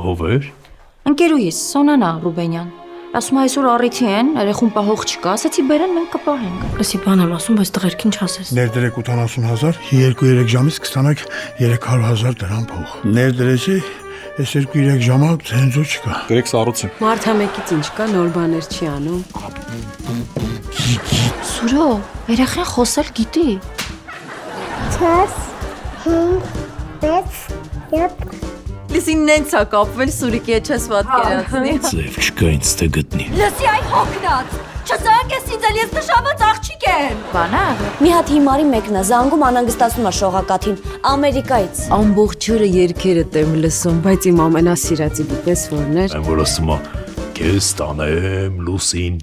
Ով էր։ Ընկերուհիս Սոնանա Ռուբենյան։ Ասում այսօր առիթի են, երեխուն պահող չկա, ասացի բերեն մենք կպահենք։ Լսի բան եմ ասում, բայց տղերքին չասես։ Ներդրեք 80,000, 2-3 ժամից կստանաք 300,000 դրամ փող։ Ներդրեցի, այս 2-3 ժամը ցենզուր չկա։ Գրեք սառուցին։ Մարդամեկից ինչ կա, նոր բաներ չի անում։ Սուրո, երեխան խոսալ գիտի։ 4 5 6 7 Լսին նենց է կապվել Սուրիկի հետ չես պատկերացնի։ Ձև չկա ինձ թե գտնի։ Լսի այ հոգնած։ Չզանգ ես ինձ էլ ես նշանված աղջիկ եմ։ Բանա։ Մի հատ հիմարի մեկն է, զանգում անհանգստացնում է շողակաթին, Ամերիկայից։ Ամբողջ օրը երգերդ եմ լսում, բայց իմ ամենասիրածի դիտես որն էր։ Այն որ ասում է քեզ տանեմ լուսին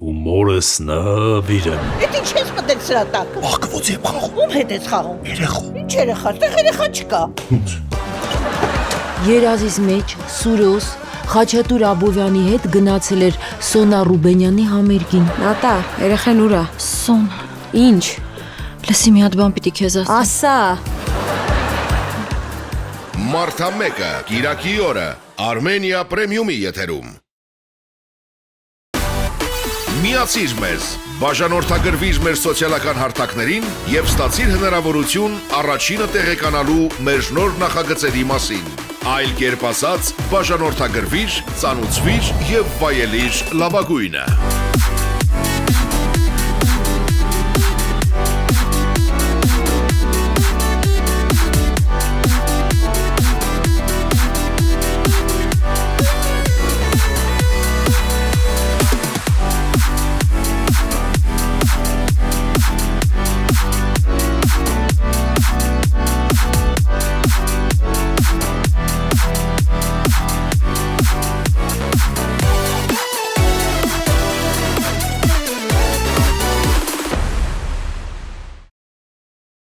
ու մորս նվիրեմ։ Էդ ինչ ես մտել սրա տակ։ Աղքվոց եմ խաղում։ Ում հետ ես խաղում։ Երեխու։ Ինչ երեխա, այդտեղ երեխա չկա։ Երազիս մեջ Սուրոս Խաչատուր Աբովյանի հետ գնացել էր Սոնա Ռուբենյանի համերգին։ Նատա, երեխան ուր է։ Սոն, Ինչ։ լսի մի հատ բան պիտի քեզ ասեմ։ Ասա։ Մարտամեկը Կիրակի օրը Armenia Premium-ի եթերում։ Միացիր մեզ, բաժանորդագրվիր մեր սոցիալական հարթակներին և ստացիր հնարավորություն առաջինը տեղեկանալու մեր նոր նախագծերի մասին։ Այլ կերպ ասած, բաժանորդագրվիր, ծանուցվիր և վայելիր լավագույնը։